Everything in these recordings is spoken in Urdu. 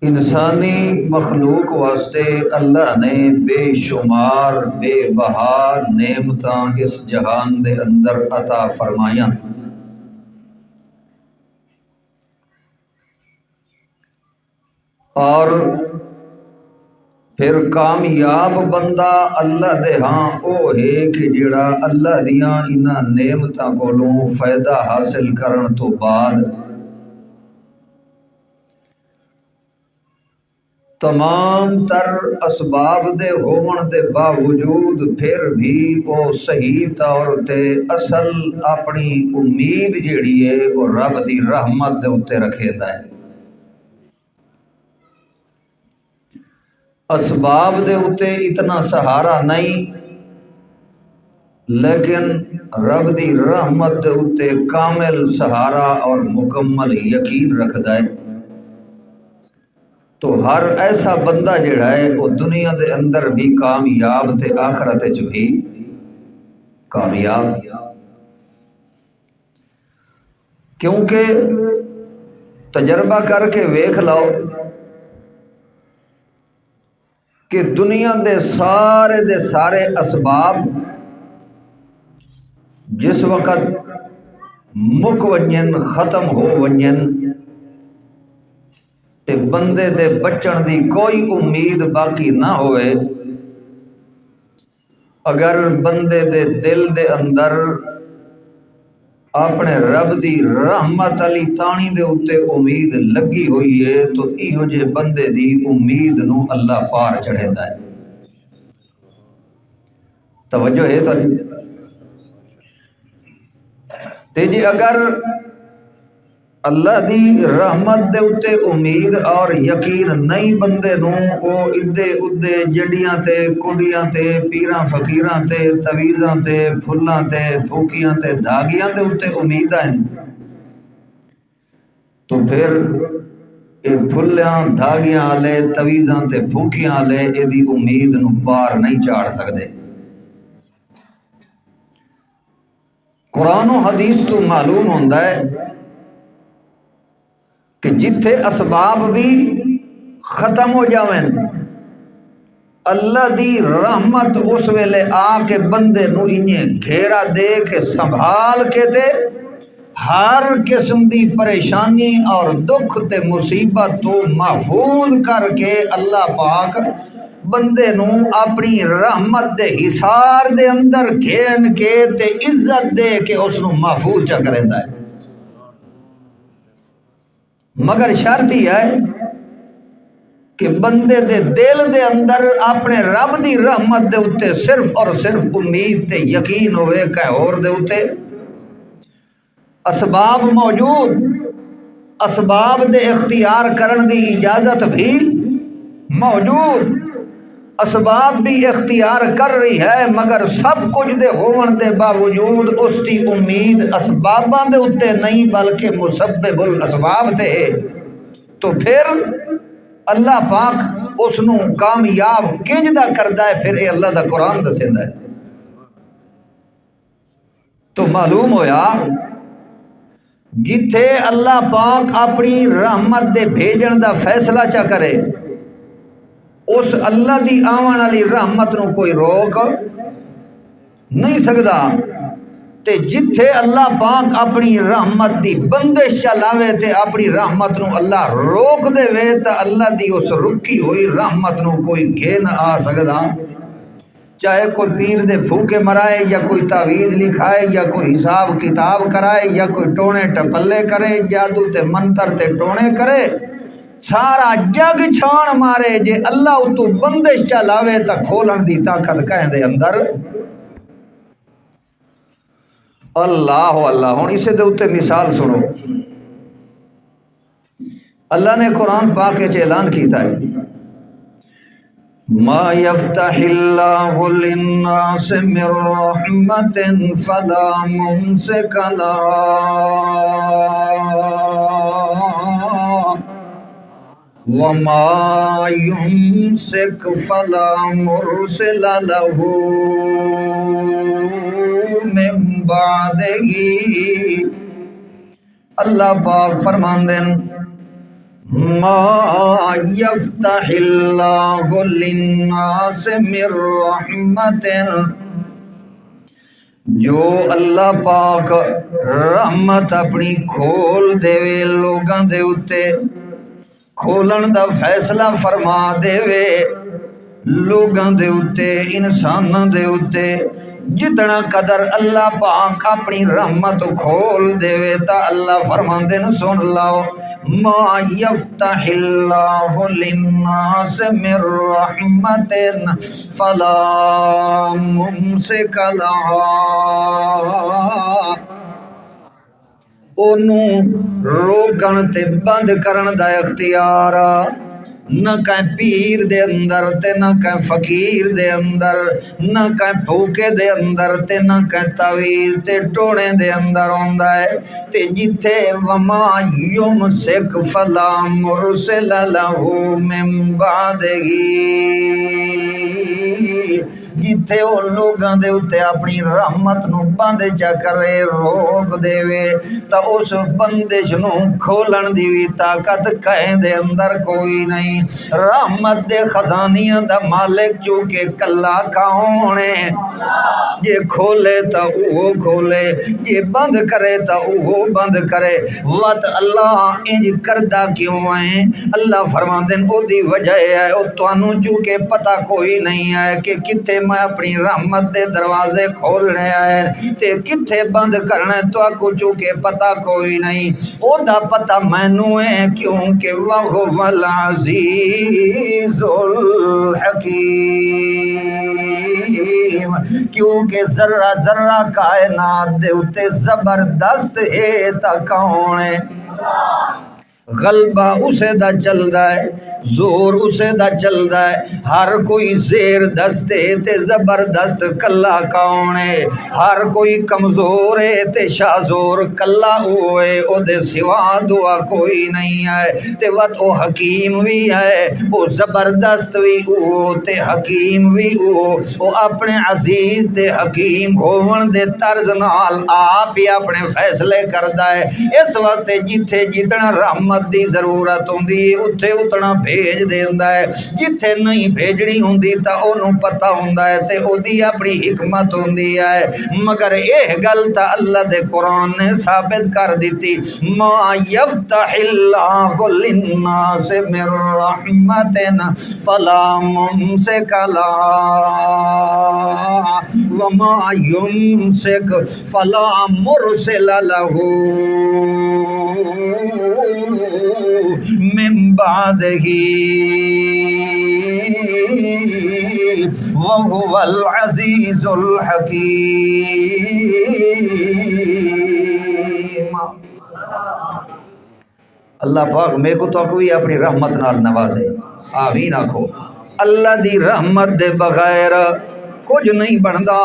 انسانی مخلوق واسطے اللہ نے بے شمار بے بہا نعمتاں اس جہان دے اندر عطا فرمائیاں۔ اور پھر کامیاب بندہ اللہ دے ہاں او ہے کہ جڑا اللہ دیاں انہاں نعمتاں کولوں فائدہ حاصل کرن تو بعد تمام تر اسباب دے ہون دے باوجود پھر بھی وہ صحیح طور تے اصل اپنی امید جیڑی ہے وہ رب دی رحمت دے اتے رکھیدا ہے۔ اسباب دے اتے اتنا سہارا نہیں، لیکن رب دی رحمت دے اتے کامل سہارا اور مکمل یقین رکھدا ہے۔ تو ہر ایسا بندہ جڑا ہے وہ دنیا دے اندر بھی کامیاب تے آخرت وچ بھی کامیاب، کیونکہ تجربہ کر کے ویکھ لو کہ دنیا دے سارے اسباب جس وقت مک ونجن ختم ہو ونجن تے بندے دے بچن دی کوئی امید باقی نہ ہوئے، اگر بندے دے دل دے اندر اپنے رب دی رحمت علی تانی دے اتے امید لگی ہوئی ہے تو ایہو جے بندے دی امید نو اللہ پار چڑھیندا ہے۔ توجہ ہے تو تے جی اگر اللہ دی رحمت دے اتے امید اور یقین نہیں بندے نو او ادے ادے جڑیاں تے کنڈیاں تے پیراں فقیراں تے تویزاں تے پھلاں تے پھوکیاں تے دھاگیاں دے اتے امید ہیں، تو پھر اے پھلیاں دھاگیاں آلے تویزاں تے پھوکیاں آلے اے دی امید نو پار نہیں چاڑ سکدے۔ قرآن و حدیث تو معلوم ہوندہ ہے کہ جتھے اسباب بھی ختم ہو جاویں اللہ دی رحمت اس ویلے آ کے بندے نو انہیں گھیرا دے کے سنبھال کے تے ہر قسم دی پریشانی اور دکھ تے مصیبت تو محفوظ کر کے اللہ پاک بندے نو اپنی رحمت دے حصار دے اندر گھین کے تے عزت دے کے اس نو محفوظ چا کریندا ہے۔ مگر شرط ہی ہے کہ بندے دے دل دے اندر اپنے رب دی رحمت دے اتے صرف اور صرف امید تے یقین ہوئے کہ اور دے اتے اسباب موجود، اسباب دے اختیار کرن دی اجازت بھی موجود، اسباب بھی اختیار کر رہی ہے، مگر سب کچھ دے ہون دے باوجود اس دی امید اسباباں دے اتے نہیں بلکہ مسبب الاسباب تے ہے، تو پھر اللہ پاک اس نو کامیاب کنج دا کردا ہے، پھر اے اللہ دا قرآن دسیندا ہے۔ تو معلوم ہویا جتھے اللہ پاک اپنی رحمت دے بھیجن دا فیصلہ چا کرے اس اللہ دی آون والی رحمت نو کوئی روک نہیں سکدا، تے جتھے اللہ پاک اپنی رحمت دی بندش چلاوے تے اپنی رحمت نو اللہ روک دے وے تے اللہ دی اس رکی ہوئی رحمت نو کوئی گھے نہ آ سکدا، چاہے کوئی پیر دے پھوکے مرائے یا کوئی تعویذ لکھائے یا کوئی حساب کتاب کرائے یا کوئی ٹونے ٹپلے کرے، جادو تے منتر تے ٹونے کرے، سارا جگ چھان مارے، جے اللہ اتو بندش چلاوے تا کھولن دی طاقت کہیں دے اندر اللہ اللہ۔ ہون اسے دے اتے مثال سنو، اللہ نے قرآن پاک کے اعلان کیتا ہے ما یفتح اللہ للناس من رحمت فلا ممسک لها وما يمسك فلا مرسل له من بعده۔ اللہ پاک فرماندن ما یفتح اللہ للناس من رحمت، جو اللہ پاک رحمت اپنی کھول دے لوگاں دے اتے، کھولن دا فیصلہ فرما دے لوگاں دے اتے، انساناں دے اتے، جتنا قدر اللہ پاک اپنی رحمت کھول دے تا اللہ فرماندے نے سن لاؤ، ما یفتح اللہ للناس من رحمت فلا ممسک لہا، اونوں روکن تے بند کرن دا اختیار نہ کہیں پیر دے اندر تے نہ کہیں فقیر دے اندر، نہ کہیں پھوکے دے اندر تے نہ کہیں تعویذ تے ٹونے دے اندر ہوندا ہے، تے جتھے وما یمسک فلا مرسل لہ من بعدہ، جتھے وہ لوگاں دے اتے اپنی رحمت نو بند چا کرے روک دے تا اس بندش نو کھولن دی وی طاقت کہیں دے اندر کوئی نہیں۔ رحمت دے خزانیاں دا مالک چونکہ کلا کون ہے، یہ کھولے تا وہ کھولے، یہ بند کرے تا وہ بند کرے۔ وقت اللہ انج کردہ کیوں ہے؟ اللہ فرماندن او دی وجہ ہے او توانوں چونکہ پتہ کوئی نہیں ہے کہ کتے میں اپنی رحمت دے دروازے کھولنے آئے تے کتے بند کرنے، تو کو چونکہ پتہ کوئی نہیں، او دا پتہ مینوں ہے کیونکہ وَهُوَ الْعَزِيزُ الْحَكِيمُ، کیونکہ ذرہ ذرہ کائنات دے اتے زبردست ہے تا کون ہے؟ غلبہ اسے دا چلدا ہے، زور اسے دا چلدا ہے، ہر کوئی زیر دستے تے زبردست کلا کون ہے، ہر کوئی کمزور ہے تے شازور کلا ہوئے، او دے سوا دعا کوئی نہیں ہے، تے وقت او حکیم بھی ہے، او زبردست بھی ہو تے حکیم بھی ہو، او اپنے عزیز تے حکیم ہون دے طرز نال آپ ہی اپنے فیصلے کردا ہے۔ اس وقت جتھے جتنا رحمت دی ضرورت ہوندی اتھے اتنا بھیج دیندا ہے، جتھے نہیں بھیجنی ہوندی تا انہوں پتہ ہوندا ہے تے او دی اپنی حکمت ہوندی ہے، مگر یہ گل تا اللہ دے قرآن نے ثابت کر دیتی، ما یفتح اللہ للناس من رحمت فلا ممسک لہا وما یمسک فلا مرسل لہ من بعدہ وهو العزیز الحکیم۔ اللہ پاک میں کو تو بھی اپنی رحمت نال نوازے، آمین آکھو۔ اللہ دی رحمت دے بغیر کچھ نہیں بندا،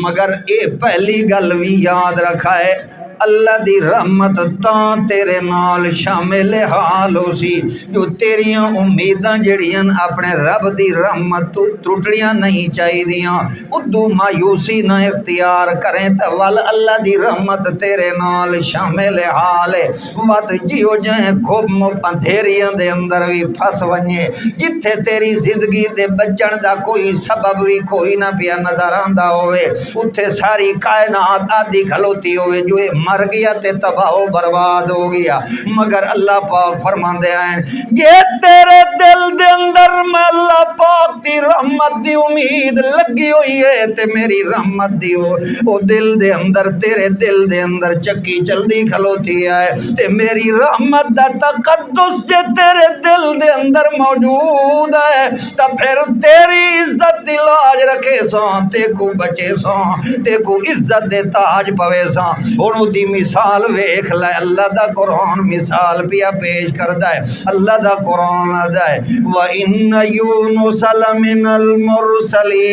مگر اے پہلی گل بھی یاد رکھا ہے، اللہ دی رحمت تاں تیرے نال شامل حال ہو سی جو تیریاں امیداں جڑیاں اپنے رب دی رحمت تو ٹوٹڑیاں نہیں چاہی دیاں، ادو مایوسی نہ اختیار کریں تو ول اللہ دی رحمت تیرے نال شامل حال ہے۔ وقت جیو جائیں خوب اندھیریاں دے اندر بھی پھس ونجے، جتھے تیری زندگی دے بچن دا کوئی سبب بھی کوئی نہ پیا نظر آندا ہوئے، اتھے ساری کائنات آدھی کھلوتی ہوئے جو مر گیا تے تباہ و برباد ہو گیا، مگر اللہ پاک فرماندے ہیں یہ تیرے دل دے اندر میں اللہ پاک دی رحمت دی امید لگی ہوئی ہے تے میری رحمت دی او دل دے اندر تیرے دل دے اندر چکی چلدی کھلوتی ہے تے میری رحمت دا تقدس جے تیرے دل دے اندر موجود ہے تا پھر تیری عزت دی لاج رکھے ساں، تے کو بچے ساں، تے کو عزت دے تاج پوے ساں۔ انہوں دی مثال ویکھ لے، اللہ دا قرآن مثال پیا پیش کردا ہے، اللہ دا قرآن آدا ہے وَإِنَّ يُونُسَ لَمِنَ الْمُرْسَلِينَ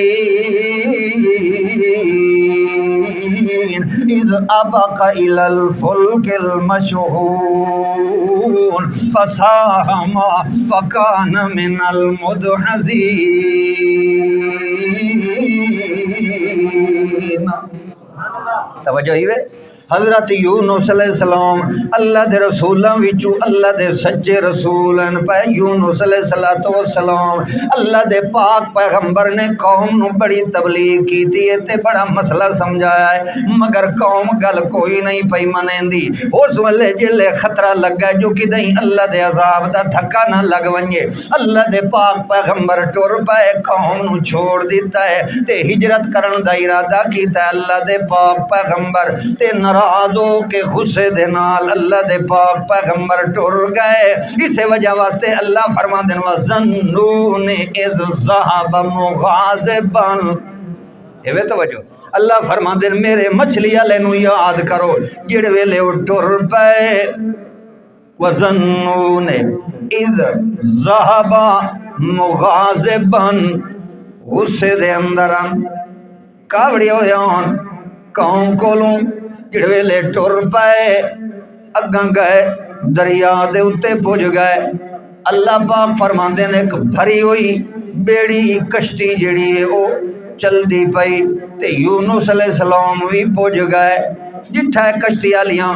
إِذْ أَبَقَ إِلَى الْفُلْكِ الْمَشْحُونِ فَسَاهَمَ فَكَانَ مِنَ الْمُدْحَضِينَ۔ توجہ ہی وے، حضرت یونس علیہ السلام اللہ دے رسولاں وچوں اللہ دے سچے رسول ہیں پہ یونس علیہ السلام اللہ دے پاک پیغمبر نے قوم نو بڑی تبلیغ کیتی ہے تے بڑا مسئلہ سمجھایا ہے مگر قوم گل کوئی نہیں پئی منیندی اس ویلے جلے خطرہ لگا جو کدیں اللہ دے عذاب دا دھکا نہ لگ ونجے اللہ دے پاک پیغمبر ٹر پائے قوم نو چھوڑ دیتا ہے تے ہجرت کرن دا ارادہ کیتا ہے اللہ دے پاک پیغمبر تے ناراض ہو کے غصے دے نال اللہ دے پاک پیغمبر ٹر گئے اس وجہ واسطے اللہ فرما دین وَظَنُّونِ اِذْ ذَهَبَ مُغَاضِبًا ایوے توجہ اللہ فرما دین میرے مچھلی والے نو یاد کرو جڑے ویلے او ٹر پئے وَظَنُّونِ اِذْ ذَهَبَ مُغَاضِبًا غصے دے اندر کاوڑی ہویاں قوم کولوں جڑے ویلے ٹر پائے اگاں گئے دریا دے اتے پج گئے اللہ پاک فرماندے نے ایک بھری ہوئی بیڑی کشتی جڑی ہے او چل دی پئی تے یونس علیہ السلام بھی پج گئے جٹھا کشتی والیاں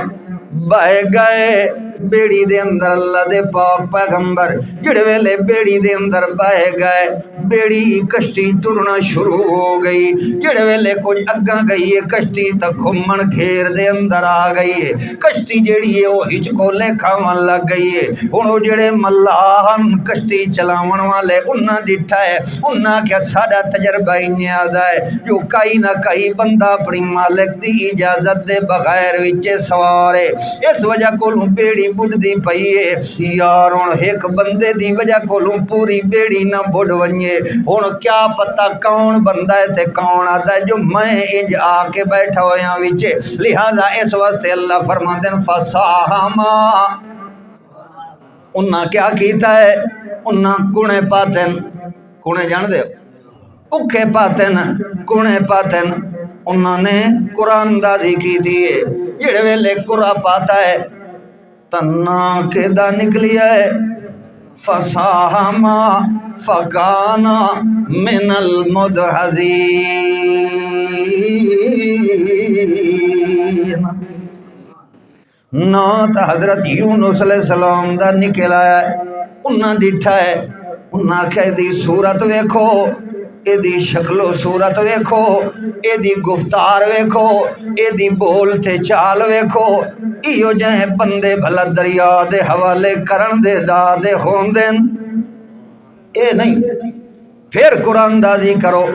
بہے گئے بیڑی دے اندر اللہ دے پاک پیغمبر جڑے ویلے بیڑی دے اندر بہے گئے بیڑی کشتی ٹرنا شروع ہو گئی جڑے ویلے کچھ اگاں گئی ہے کشتی تا گھمن گھیر دے اندر آ گئی ہے کشتی جڑی ہے وہ ہچکولے کھاون لگ گئی ہے ہن او جڑے ملاحن کشتی چلاون والے انہاں ڈٹھا ہے انہاں کیا ساڈا تجربہ انہیں آدا ہے جو کئی نہ کئی بندہ اپنی مالک دی اجازت دے بغیر وچ سوارے اس وجہ کولوں بیڑی بڑھدی پئی ہے یار ہن ایک بندے دی وجہ کولوں پوری بیڑی نہ بڑھ ونجے ہن کیا پتہ کون بندہ ہے تے کون آتا ہے جو میں انج آ کے بیٹھا ہویا وچ لہذا اس واسطے اللہ فرماتے ہیں فساہما انہاں کیا کیتا ہے انہاں کنے پاتن کنے جان دے پکھے پاتن کنے پاتن انہاں نے قرآن اندازی کی تھی جڑے ویلے قرآن پاتا ہے تنا کے دا نکلیا ہے فساہما فکانا من المدحزین نات حضرت یونس علیہ السلام دا نکل آیا ہے انہاں ڈٹھا ہے انہاں کہ دی صورت ویکھو اے دی شکل و صورت ویکھو اے دی گفتار ویکھو اے دی بول تے چال ویکھو ایو جائیں بندے بھلا دریا دے حوالے کرن دے دا دے ہوندن اے نہیں پھر قرآن دازی کرو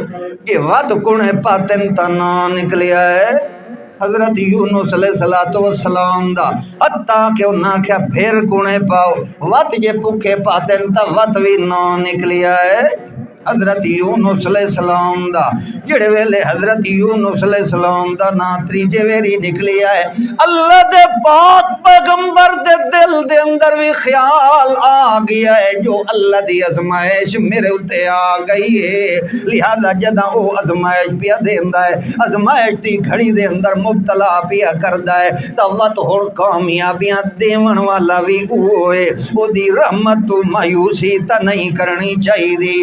کہ وقت کنے پاتن تنا نکلیا ہے حضرت یونس علیہ السلام دا حتیٰ کہ انہاں کیا پھر کنے پاؤ وقت جے پکھے پاتن تا وقت بھی نہ نکلیا ہے حضرت یونس علیہ السلام دا جڑے ویلے حضرت یونس علیہ السلام دا نا تریجے ویری نکلیا ہے اللہ دے پاک پیغمبر دے دل دے اندر بھی خیال آ گیا ہے جو اللہ دی ازمائش میرے اتے آ گئی ہے لہذا جدہ او ازمائش پیا دیندا ہے ازمائش دی گھڑی دے اندر مبتلا پیا کردا ہے توت ہن کامیابیاں دیون والا بھی اوے او دی رحمت تو مایوسی تا نہیں کرنی چاہیے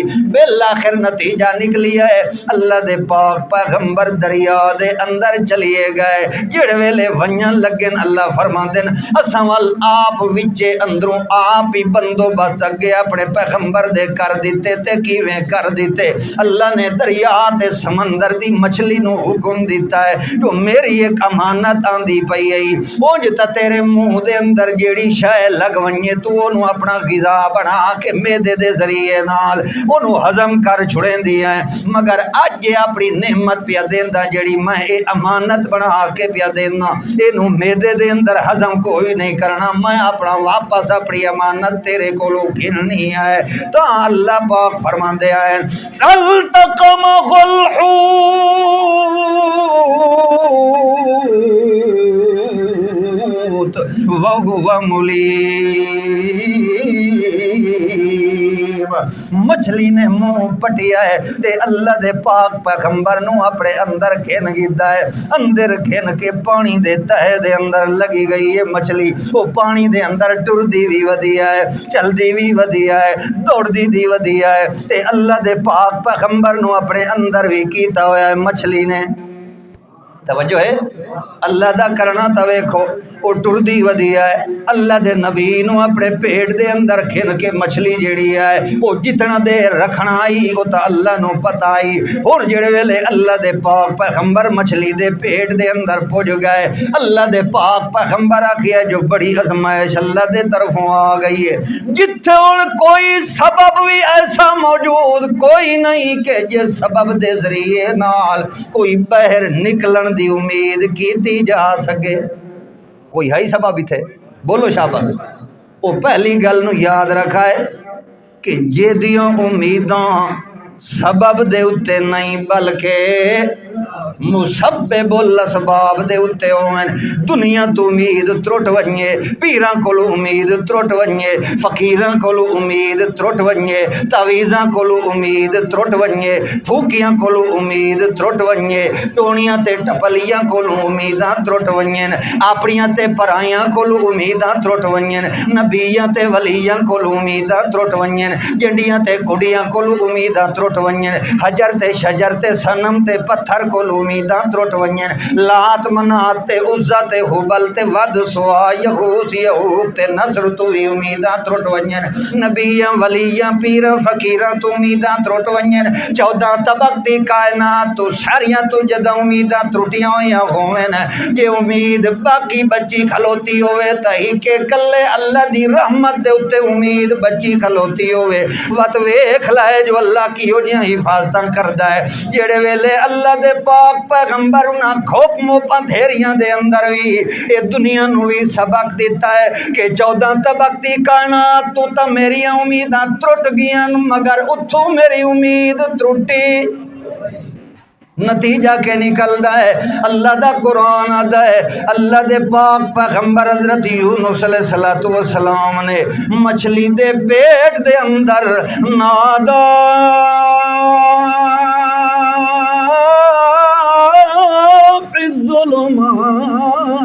بالآخر نتیجہ نکلی ہے اللہ دے پاک پیغمبر دریا دے اندر چلیے گئے جڑے ویلے ونجن لگن اللہ فرماندن اساں وال آپ وچے اندروں آپ ہی بندوبست اگے اپنے پیغمبر دے کر دیتے تے کیویں کر دیتے اللہ نے دریا تے سمندر دی مچھلی نو حکم دیتا ہے جو میری ایک امانت آندی پئی ہے اونج تا تیرے منہ دے اندر جیڑی شے لگ ونجے تو اونوں اپنا غذا بنا کے معدے دے ذریعے نال اونوں ہضم کر چھڑیں دیا ہے مگر اج یہ اپنی نعمت پیا دیندا جڑی میں اے امانت بنا کے پیا دینا اینو میدے دے اندر ہضم کوئی نہیں کرنا میں اپنا واپس اپنی امانت تیرے کولو گھننی ہے تو اللہ پاک فرماندے ہیں فَالْتَقَمَهُ الْحُوتُ وَهُوَ مُلِيمٌ مچھلی نے منہ پٹیا ہے تے اللہ دے پاک پیغمبر نو اپنے اندر گھن گیتا ہے اندر گھن کے پانی دے تہے دے اندر لگی گئی ہے مچھلی وہ پانی دے اندر ٹردی بھی ودیا ہے چلدی بھی ودیا ہے دوڑدی دی ودیا ہے تے اللہ دے پاک پیغمبر نو اپنے اندر بھی کیتا ہوا ہے مچھلی نے توجہ ہے اللہ دا کرنا تا ویکھو او ٹردی ودی ہے اللہ دے نبی نو اپنے پیٹ دے اندر کھن کے مچھلی جیڑی ہے او جتنا دیر رکھنا آئی او تا اللہ نو پتہ آئی ہن جڑے ویلے اللہ دے پاک پیغمبر مچھلی دے پیٹ دے اندر پج گئے اللہ دے پاک پیغمبر آکھیا جو بڑی آزمائش اللہ دے طرفوں آ گئی ہے جتھے ہن کوئی سبب بھی ایسا موجود کوئی نہیں کہ جس سبب دے ذریعے نال کوئی باہر نکلن دی امید کیتی جا سکے کوئی ہے سبب تھے بولو شاباش وہ پہلی گل نو یاد رکھا ہے کہ جیدیاں امیداں سبب دے اتے نہیں بلکہ مسبب الاسباب دے اتے ہوئن دنیا تو امید ترٹ ونجے پیران کولو امید ترٹ ونجے فقیران کولو امید ترٹ ونجے تعویزاں کولو امید ترٹ ونجے پھوکیاں کولو امید ترٹ ونجے ٹونیاں تے ٹپلیاں کولو امیداں ترٹ ونجن اپنیاں تے پرائیاں کولو امیداں ترٹ ونجن نبیاں تے ولیاں کولو امیداں ترٹ ونجن جنڈیاں تے کڑیاں کولو امیداں ترٹ ونجن حجر تے شجر تے سنم تے پتھر کولو امیداں ترٹ ونجن لات منات تے عزا تے حبل تے ود سوا یغوث یعوق تے نصر تو بھی امیداں ترٹ ونجن نبیاں ولیاں پیراں فقیراں تو امیداں ترٹ ونجن 14 طبق دی کائنات تو ساریاں تو جدہ امیداں ترٹیاں ہویاں ہوئن جے امید باقی بچی کھلوتی ہوئے تہی کہ کلے اللہ دی رحمت دے اتے امید بچی کھلوتی ہوئے وقت ویکھ لائے جو اللہ کی ہو جہاں حفاظتاں کردہ ہے جڑے ویلے اللہ دے پاک پیغمبر انہاں کھوپ موپاں دھیریاں دے اندر بھی اے دنیا نو بھی سبق دیتا ہے کہ 14 طبق دی کائنات تو تا میری امیداں ترٹ گیاں مگر اتھو میری امید ترٹی نتیجہ کے نکلدا ہے اللہ دا قرآن آتا ہے اللہ دے پاک پیغمبر حضرت یونس علیہ السلام نے مچھلی دے پیٹ دے اندر نادا فی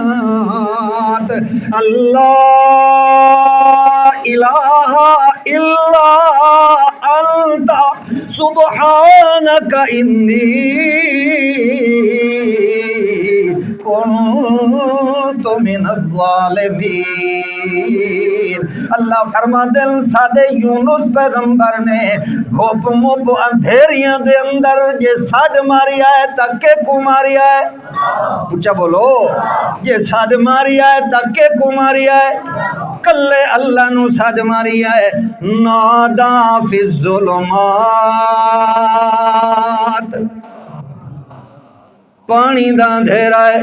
الظلمات اللہ الہ الا انت سبحانک انی کنت من الظالمین اللہ فرما دل ساڈے یونس پیغمبر نے گھوپ موپ اندھیریاں دے اندر جے ساڈ ماری آئے تکے کو ماری آئے اچھا بولو جے ساڈ ماری آئے تکے کو ماری آئے کلے اللہ نو ساڈ ماری آئے نادا فی الظلمات پانی دا اندھیرا ہے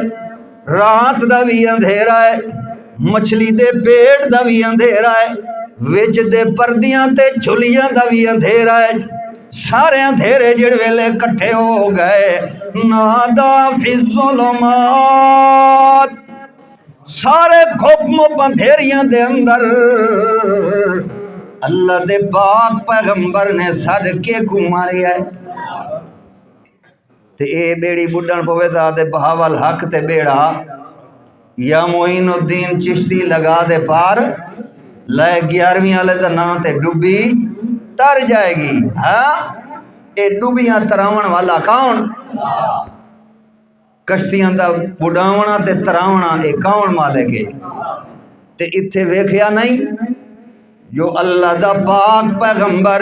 رات دا بھی اندھیرا ہے مچھلی دے پیٹ دا بھی اندھیرا ہے وچ دے پردیاں تے جھلیاں دا بھی اندھیرا ہے سارے اندھیرے جڑ ویلے کٹھے ہو گئے نادا فی الظلمات سارے کھوپ موپ اندھیریاں دے اندر اللہ دے پاک پیغمبر نے سڑ کے کو ماری ہے تے اے بیڑی بڈن پوے تا تے بہاول حق تے بیڑا یا معین الدین چشتی لگا دے پار لائے 11ویں والے دا نام تے ڈوبی تر جائے گی ہاں اے ڈوبیاں تراون والا کون کشتیاں دا بڈاونا تے تراونا اے کون مالک ہے تے اتھے ویکھیا نہیں جو اللہ دا پاک پیغمبر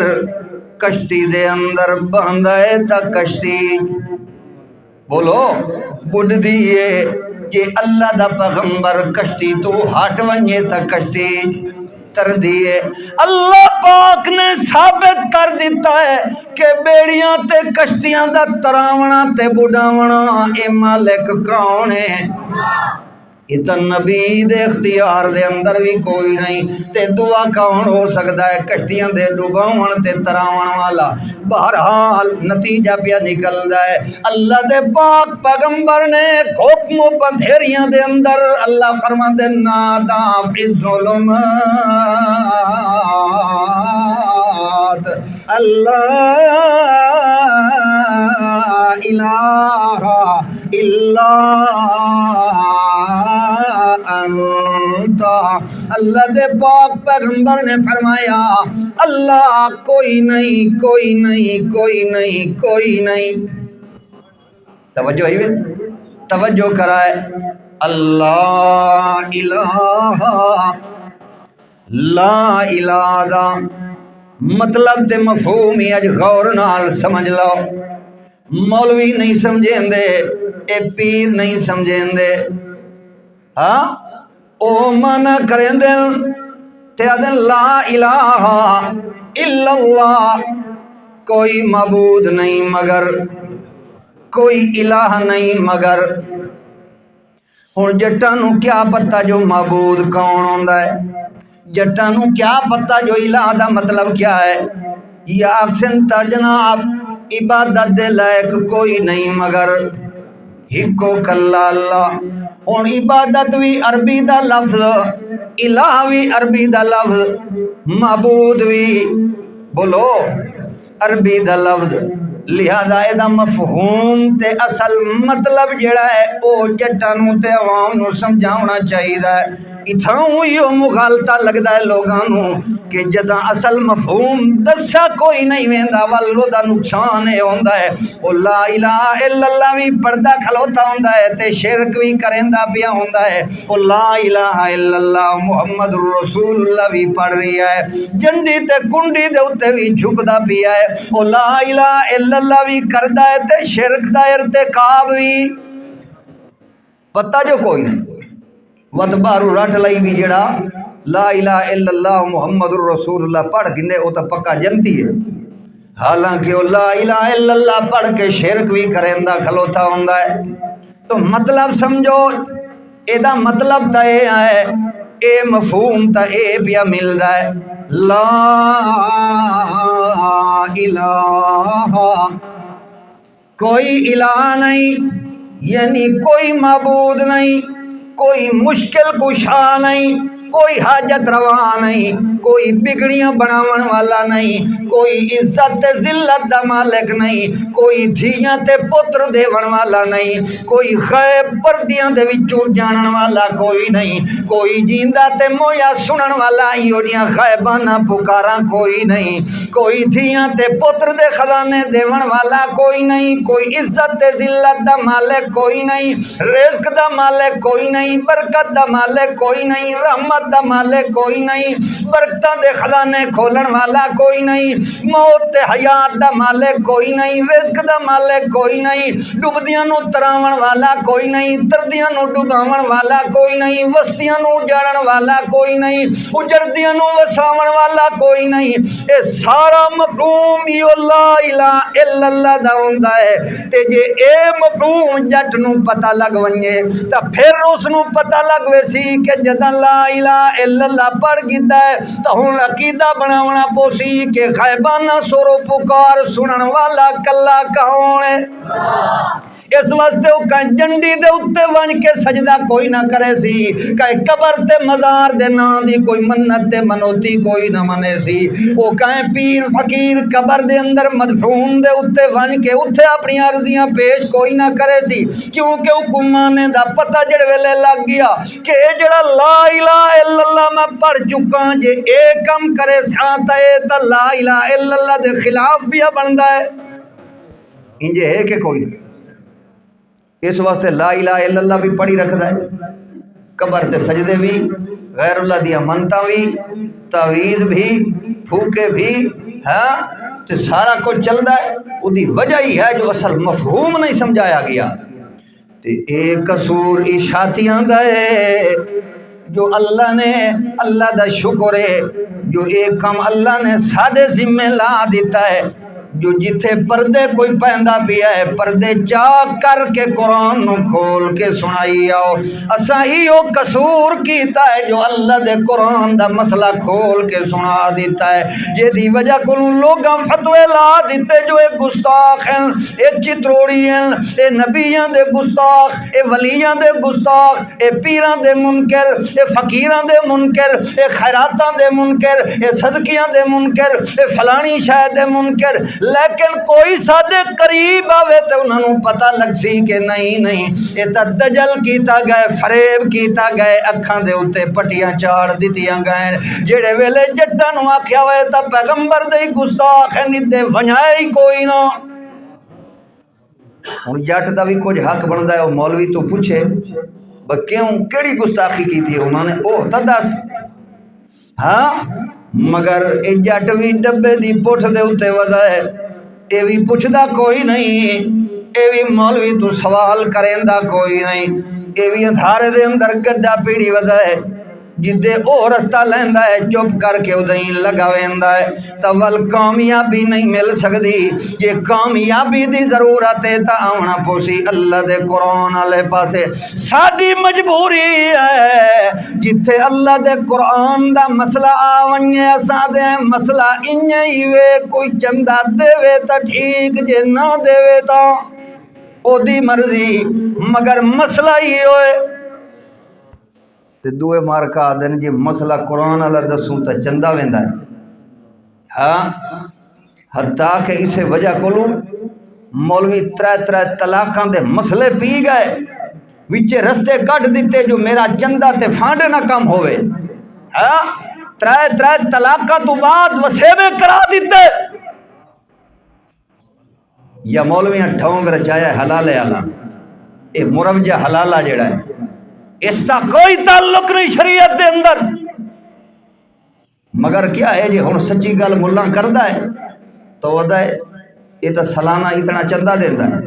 کشتی دے اندر بندھائے تا کشتی بولو بڑھ دیئے یہ اللہ دا پیغمبر کشتی تو ہٹ ونجے تا کشتی تر دیئے اللہ پاک نے ثابت کر دیتا ہے کہ بیڑیاں تے کشتیاں دا تراونا تے بڑھاونا اے مالک کون ہے اتن نبی دے اختیار دے اندر بھی کوئی نہیں تے دعا کون ہو سکتا ہے کشتیاں دے ڈوباون تے تراون والا بہرحال نتیجہ پیا نکلدا ہے اللہ دے پاک پیغمبر نے کھوپ موپ اندھیریاں دے اندر اللہ فرماندے نادا فی الظلمات اللہ الہ الا انتا اللہ دے پاک پیغمبر نے فرمایا اللہ کوئی نہیں کوئی نہیں کوئی نہیں کوئی نہیں توجہ ہے توجہ کرائے اللہ الہ لا الہ دا مطلب تے مفہوم ہی اج غور نال سمجھ لو. مولوی نہیں سمجھیں دے، اے پیر نہیں سمجھیں دے، ہاں او مانا کریں دے تے ادن لا الہ الا اللہ، کوئی معبود نہیں مگر، کوئی الہ نہیں مگر. ہن جٹاں نو کیا پتہ جو معبود کون ہوندا ہے، جٹاں نو کیا پتہ جو الہ دا مطلب کیا ہے. یا اکسن تا جناب عبادت دے لائق کوئی نہیں مگر ہکو کلا اللہ. ہن عبادت بھی عربی دا لفظ، الہ بھی عربی دا لفظ، معبود بھی بولو عربی دا لفظ. لہذا اے دا مفہوم تے اصل مطلب جڑا ہے او جٹاں نو تے عوام نو سمجھاونا چاہیدا ہے. اتھاں یہ مغالطہ لگدا ہے لوگاں نو کہ جداں اصل مفہوم دسا کوئی نہیں ویندا ول دا نقصان اے ہوندا ہے. او لا الہ الا اللہ بھی پڑھدا کھلوتا ہوندا ہے تے شرک بھی کریندا پیا ہوندا ہے. او لا الہ الا اللہ محمد رسول اللہ بھی پڑھ رہی ہے، جنڈی تے کنڈی دے اوتے بھی جھکدا پیا ہے. او لا الہ الا اللہ بھی کردا ہے تے شرک دا ارتکاب بھی پتہ جو کوئی نہیں. وت بارو رٹ لئی بھی جڑا لا الہ الا اللہ محمد الرسول اللہ پڑھ گنے وہ تو پکا جنتی ہے. حالانکہ وہ لا الہ الا اللہ پڑھ کے شرک بھی کریندا کھلوتا ہوندا ہے. تو مطلب سمجھو اے دا مطلب تا اے ہے، اے مفہوم تا اے پیا ملدا ہے لا الہ، کوئی الہ نہیں یعنی کوئی معبود نہیں، کوئی مشکل کشا نہیں، کوئی حاجت روا نہیں، کوئی بگڑیاں بناون والا نہیں، کوئی عزت تے ذلت دا مالک نہیں، کوئی دھیاں تے پتر دیون والا نہیں، کوئی غیب پردیاں دے وچوں جانن والا کوئی نہیں، کوئی جیندا تے مویا سنن والا ایو جیاں غیبانہ پکاراں کوئی نہیں، کوئی دھیاں تے پتر دے خزانے دیون والا کوئی نہیں، کوئی عزت تے ذلت دا مالک کوئی نہیں، رزق دا مالک کوئی نہیں، برکت دا مالک کوئی نہیں، رحمت دا مالک کوئی نہیں، برکتاں دے خزانے کھولن والا کوئی نہیں، موت تے حیات دا مالک کوئی نہیں، رزق دا مالک کوئی نہیں، ڈبدیاں نو تراون والا کوئی نہیں، تردیاں نو ڈباون والا کوئی نہیں، وستیاں نو اجاڑن والا کوئی نہیں، اجڑدیاں نو وساون والا کوئی نہیں. اے سارا مفہوم ہی لا الہ الا اللہ دا ہوندا ہے. تے جے اے مفہوم جٹ نو پتہ لگ ونجے تا پھر اس نو پتہ لگ ویسی کہ جداں لا الہ الا اللہ پڑھ گیتا ہے تو ہن عقیدہ بناونا پوسی کہ غیبانہ سورو پکار سنن والا کلا کون ہے. اس واسطے وہ کہیں جنڈی دے اتے ون کے سجدہ کوئی نہ کرے سی، کہیں قبر تے مزار دے نام دی کوئی منت تے منوتی کوئی نہ منے سی. وہ کہیں پیر فقیر قبر دے اندر مدفون دے اتے ون کے اتے اپنی عرضیاں پیش کوئی نہ کرے سی، کیونکہ حکمانے دا پتہ جڑ ویلے لگ گیا کہ اے جڑا لا الہ الا اللہ میں پڑھ چکا جے اے کم کرے سانتا اے تا لا الہ الا اللہ دے خلاف بھی بندا ہے. انجے ہے کہ کوئی نہیں. اس واسطے لا الہ الا اللہ بھی پڑھی رکھدا ہے، قبر تے سجدے بھی، غیر اللہ دیا منتا بھی، تعویذ بھی، پھوکے بھی، ہاں تے سارا کچھ چلدا ہے. اودی وجہ ہی ہے جو اصل مفہوم نہیں سمجھایا گیا. تے اے قصور اشاعتیاں دا ہے جو اللہ نے، اللہ دا شکر ہے جو ایک کم اللہ نے ساڈے ذمہ لا دیتا ہے. جو جتھے پردے کوئی پہندا پیا ہے پردے چاک کر کے قرآن نو کھول کے سنائی آؤ. اساں ایو قصور کیتا ہے جو اللہ دے قرآن دا مسئلہ کھول کے سنا دیتا ہے، جے دی وجہ کو لوگاں فتوے لا دیتے جو اے گستاخ ہیں، اے چتروڑی ہیں، اے نبیاں دے گستاخ، اے ولیاں دے گستاخ، اے پیراں دے منکر، اے فقیراں دے منکر، اے خیراتاں دے منکر، اے صدقیاں دے منکر، اے فلانی شے دے منکر. لیکن کوئی ساڈے قریب آوے تو انہاں نوں پتہ لگ سی کہ نہیں اے تا دجل کیتا گئے، فریب کیتا گئے، اکھاں دے اوتے پٹیاں چاڑ دتیاں گئے. جڑے ویلے جٹاں نوں آکھیا ہوئے تا پیغمبر دے گستاخ ہیں تے ونجائے ہی کوئی نہ. ہوں جٹ کا بھی کچھ حق بنتا ہے، وہ مولوی تو پوچھے کیوں کیڑی گستاخی کی تھی انہوں نے، وہ تو دس۔ ہاں مگر اے جٹ بھی ڈبے دی پٹھ دے اتنے ودا ہے، یہ بھی پوچھتا کوئی نہیں، یہ بھی مولوی تو سوال کریندا کوئی نہیں، یہ بھی ادھارے دے اندر گڈا پیڑی ودا ہے، جدے او رستہ لیندا ہے چپ کر کے ادھیں لگا ویندا ہے، تول کامیابی نہیں مل سکتی۔ یہ کامیابی دی ضرورت ہے تا آونا پوسی اللہ دے قرآن والے پاسے۔ ساڈی مجبوری ہے جتھے اللہ دے قرآن دا مسئلہ آونیے اساں دے مسئلہ انجے ہی وے، کوئی چندہ دے وے تا ٹھیک، جے نہ دے وے تا او دی مرضی، مگر مسئلہ ہی ہوئے تے دوئے مارکا آدھن جی مسئلہ قرآن اللہ دسوں تا چندہ ویندا ہے۔ ہاں حتیٰ کہ اسے وجہ کولوں مولوی ترے طلاقاں دے مسئلے پی گئے، وچے رستے کٹ دیتے جو میرا چندہ تے فانڈ نہ کم ہوئے۔ ہاں ترے طلاقاں تو بعد وسیبے کرا دیتے، یا مولویاں ڈھونگ رچایا حلال والا، اے مروجہ حلالہ جڑا ہے اس کا کوئی تعلق نہیں شریعت دے اندر، مگر کیا ہے جی ہن سچی گل ملاں کردا ہے تو ودا ہے یہ تو سالانہ اتنا چندہ دیندا ہے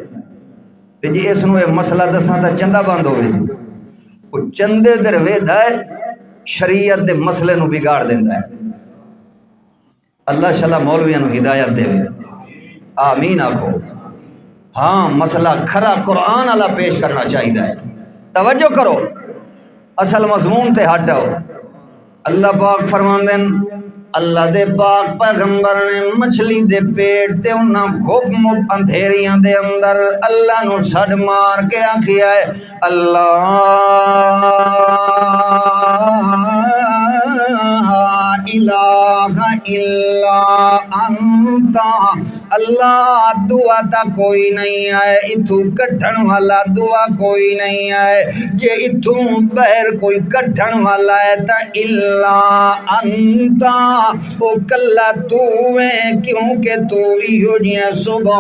تے جی اس نو مسئلہ دساں تا چندہ بند ہوئے، وہ چندے در ویدا ہے شریعت دے مسئلے نو بگاڑ دیندا ہے۔ اللہ شاءاللہ مولویاں نو ہدایت دے، آمین آکھو۔ ہاں مسئلہ کھرا قرآن والا پیش کرنا چاہیے ہے، توجہ کرو اصل مضمون تے ہٹو۔ اللہ پاک فرماندے اللہ دے پاک پیغمبر نے مچھلی دے پیٹ تے انہاں گھپ مپ اندھیریاں دے اندر اللہ نو سڈ مار کے آکھیا ہے اللہ الہ الا انت، اللہ دعا تا کوئی نہیں آئے اتھوں کٹھن والا، دعا کوئی نہیں آئے جے اتھوں بہر کوئی کٹھن والا ہے تا الا انت، او کلا تو ہے کیونکہ تو ایو جیاں سبحانک،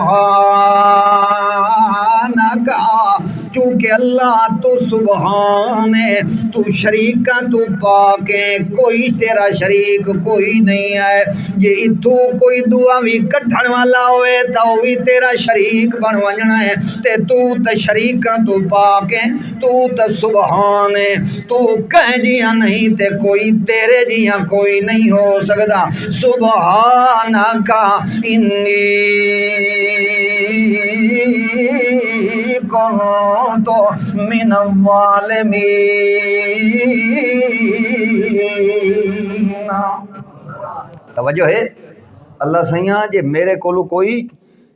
چونکہ اللہ تو سبحان ہے، تو شریکاں تو پاک ہے، کوئی تیرا شریک کوئی نہیں ہے، جے اتھو کوئی دعا بھی کٹھن والا ہوئے تو بھی تیرا شریک بن ونجنا ہے، تے تو تے شریکاں تو پاک ہے، تو تے سبحان ہے، تو کہہ جیاں نہیں تے کوئی تیرے جیاں کوئی نہیں ہو سکتا، سبحانک انی کنت من الظالمین۔ توجہ ہے اللہ سیاں جے میرے کولو کوئی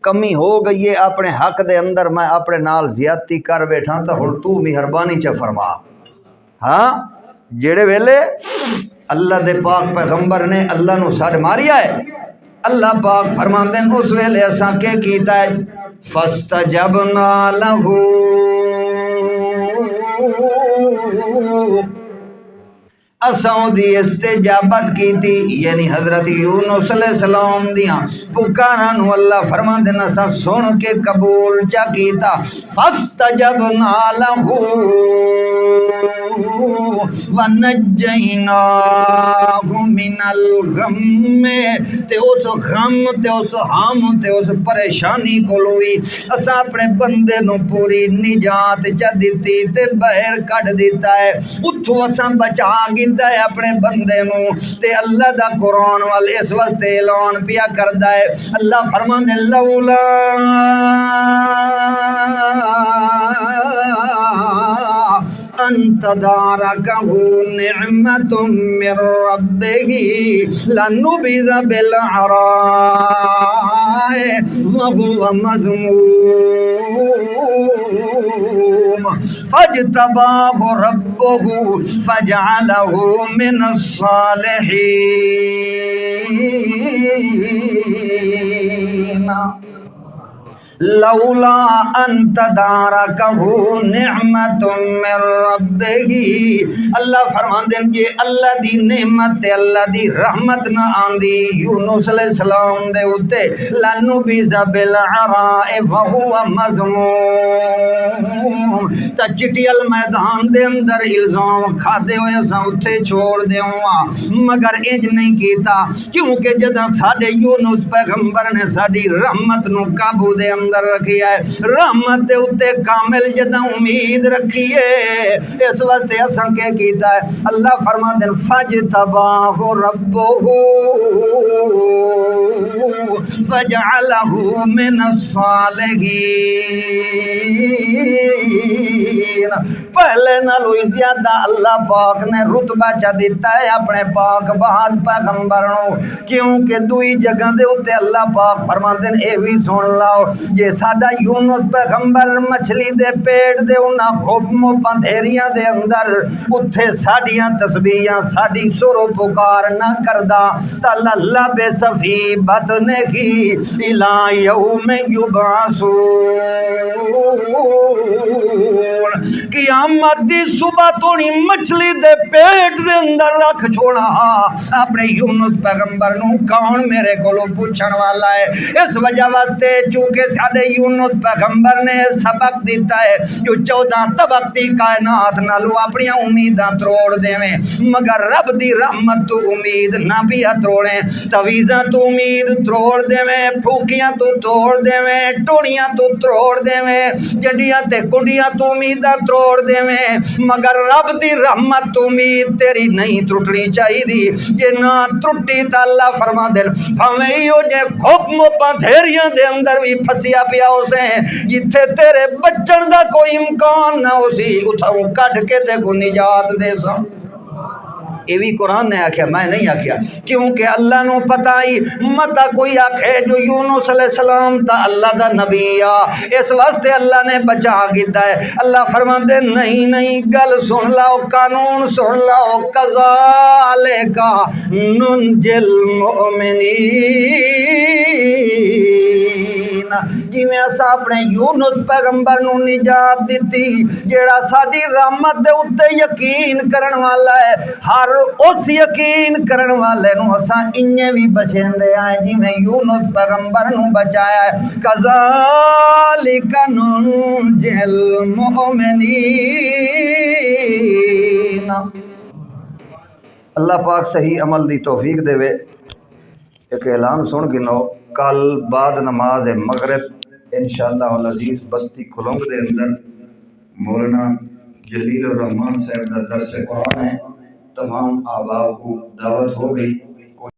کمی ہو گئی ہے اپنے حق دے اندر، میں اپنے نال زیادتی کر بیٹھا تو ہن تو مہربانی چا فرما۔ ہاں جڑے ویلے اللہ دے پاک پیغمبر نے اللہ نو سڈ ماریا ہے، اللہ پاک فرماندے ہیں اس ویلے اساں کے کیتا ہے فاستجبنا لہ، اساں دی استجابت کی تھی، یعنی حضرت یونس علیہ السلام دیاں پکاراں نو اللہ فرماندے ہیں اساں سن کے قبول چا کیتا، فاستجبنا لہ وَنَجَّيْنَاهُ مِنَ الْغَمِّ، تے اس غم تے اس ہم تے اس پریشانی کو لوئی اساں اپنے بندے نو پوری نجات چا دیتی تے باہر کٹ دیتا ہے، اتھو اساں بچا گیتا ہے اپنے بندے نو، تے اللہ دا قرآن وال اس واسطے اعلان پیا کردا ہے، اللہ فرماندے لولا ان تدارکہ نعمت من ربہ لنبذ بالعراء وهو مذموم فاجتباہ ربہ فجعلہ من الصالحین۔ لولا ان تدارکہ نعمت من ربہ، اللہ فرماندے جے اللہ دی نعمت تے اللہ دی رحمت نہ آندی یونس علیہ السلام دے اوتے لنبذ بالعراء فهو مذموم، تا چٹیل میدان دے اندر الزام کھادے ہوئے اساں اتھے چھوڑ دیواں، مگر انج نہیں کیتا کیونکہ جداں ساڈے یونس پیغمبر نے ساڈی رحمت نو قابو دے اندر رکھیا ہے، رحمت دے اوتے کامل جداں امید رکھی ہے، اس واسطے اساں کے کیتا ہے اللہ فرماندے فجتباہ ربہ فجعلہ من الصالحین، پہلے نالوں زیادہ اللہ پاک نے رتبہ چا دیتا ہے اپنے پاک بہاد پیغمبر نو، کیونکہ دوئی جگہ دے اوتے اللہ پاک فرماندے اے وی سن لاؤ جے ساڈا یونس پیغمبر مچھلی دے پیٹ دے انہاں گھپم پندھیریاں دے اندر اتھے ساڈیاں تسبیحاں ساڈی سر و پکار نہ کردا تا اللہ بے صفی بطنہ الی یوم یبعثون، قیامت دی صبح تونی مچھلی دے پیٹ دے اندر رکھ چھوڑا اپنے یونس پیغمبر نو کون میرے کولو پوچھن والا ہے، اس وجہ واسطے چونکہ ساڈے یونس پیغمبر نے سبق دیتا ہے جو 14 طبق دی کائنات نالو اپنی امیداں تروڑ دیویں، مگر رب دی رحمت تو امید نہ بھی تروڑیں، تویزاں تو امید تروڑ دیویں، پھوکیاں تو توڑ دیویں، ٹوڑیاں تو توڑ دیویں، جنڈیاں تے کنڈیاں تو امیداں تروڑ دیویں، مگر رب دی رحمت تو امید تیری نہیں ٹوٹنی چاہیے، جے نہ ٹوٹی تا اللہ فرما دے بھاویں ایو جے کھوپ موپاں دھیریاں دے اندر بھی پھسیا پیا اسے جتھے تیرے بچن دا کوئی امکان نہ اسی اتھاں کڈ کے تے کو نجات دے سا، یہ بھی قرآن نے آکھیا میں نہیں آکھیا، کیونکہ اللہ نو پتہ ہی متا کوئی آکھے جو یونس علیہ السلام تا اللہ دا نبی آ، اس واسطے اللہ نے بچا کیتا ہے، اللہ فرماندے نہیں نہیں گل سن لاؤ قانون سن لاؤ کذالک ننجی المؤمنین، جی میں اسا اپنے یونس پیغمبر نو نجات دیتی جیڑا ساڈی رحمت دے اوتے یقین کرن والا ہے، ہر اس یقین کرن والے نو اسا انجے بھی بچیندے آئے جی میں یونس پیغمبر نو بچایا ہے، کذالک ننجی المؤمنین۔ اللہ پاک صحیح عمل دی توفیق دے وے۔ ایک اعلان سن گنو، کل بعد نماز مغرب انشاءاللہ العزیز بستی کھلونگ دے اندر مولانا جلیل الرحمن صاحب دا درس قرآن ہے، تمام آباء کو دعوت ہو گئی۔